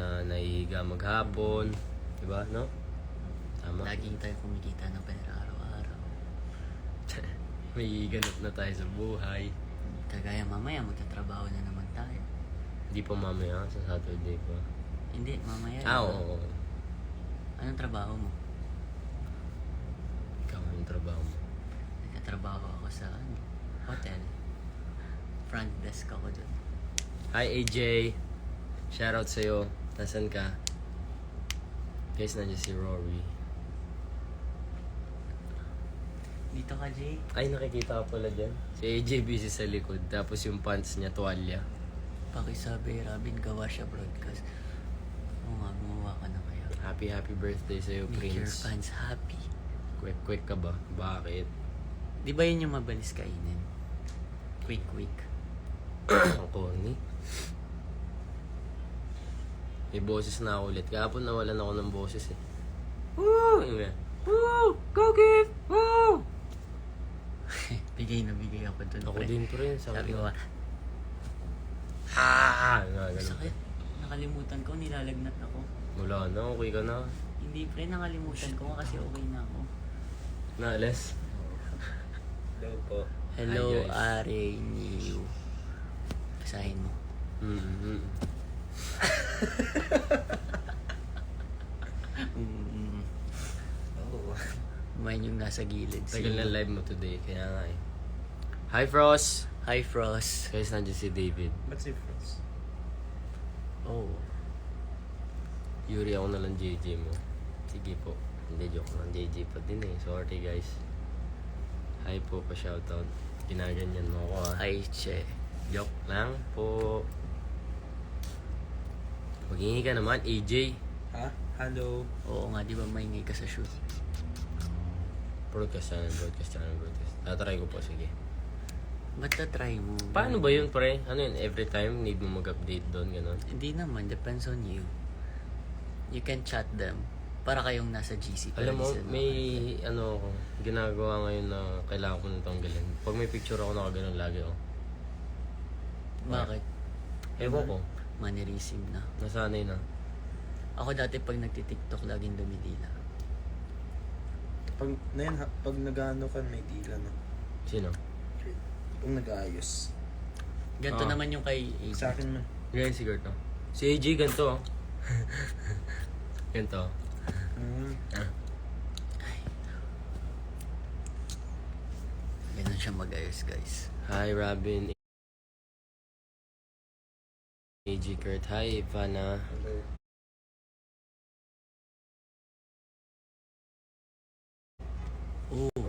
na nahihiga maghapon. Diba, no? Tama. Laging tayo kumikita ng pera araw-araw. May ganap na tayo sa buhay. Kagaya mamaya, magtatrabaho na naman tayo. Hindi pa mamaya, sa Saturday pa. Hindi, mamaya. Oo. Anong trabaho mo? Ikaw, anong trabaho mo? Nagtatrabaho ako sa hotel. Front desk ako dun. Hi AJ! Shoutout sa'yo. Nasaan ka? Guys, nandiyan si Rory. Dito ka, Jay. Ay, nakikita ka pala dyan. Si AJ busy sa likod. Tapos yung pants niya, tuwalya. Pakisabi, Robin, gawa siya broadcast. Oo nga, gumawa ka na kaya. Happy birthday sa'yo, Make your Prince. fans happy. Quick ka ba? Bakit? Di ba yun yung mabilis kainin? Quick. Ang corny. May boses na ako ulit. Kahapon nawalan ako ng boses eh. Woo! Yung nga. Woo! Go Gift! Woo! Bigay na bigay ako dun. Ako pre. din pre. Sabi ko, Ganun. sakit. Nakalimutan ko, nilalagnat ako. Wala na, okay ka na. Hindi pre, nakalimutan ko kasi okay na ako. Naalis? Hello po. Hello, Hi, guys. Are Niu. Basahin mo. Oo. Kumain yung nasa gilid. Tagal na live mo today, kaya nga eh. Hi Frost! Hi, Frost. Guys, nandiyan si David. Ba't si Frost? Oh. Yuri ako na lang JJ mo. Sige po. Hindi, joke lang. JJ pa din eh. Sorry guys. Hi po pa shoutout. Ginaganyan mo ako ah. Hi, Che. Joke lang po. Maghingi ka naman, AJ. Ha? Hello? Oo nga, di ba maingay ka sa shoot? Broadcast. Tatry ko po, sige. Ba't na-try mo? Paano ba yun, pre? Ano yun? Every time need mo mag-update doon, gano'n? Hindi naman, depends on you. You can chat them. Para kayong nasa GC. Alam mo, listen may ano ako, ginagawa ngayon na kailangan ko nang tanggalin. Pag may picture ako, nakaganon lagi ako. Bakit? Ewan ko, Mannerism na. nasanay na. Ako dati pag nagtitiktok, laging dumidila. Pag nag-ano ka, may dila na. Sino? Pag nag-aayos. Ganto Ah. naman yung kay AJ. Sa akin man. Ganyan si Gerto. Si AJ, ganito. Oh. Ganito. Ganun siya mag-ayos, guys. Hi, Robin. AJ Kurt. Hi, Ivana. Hello. Oo.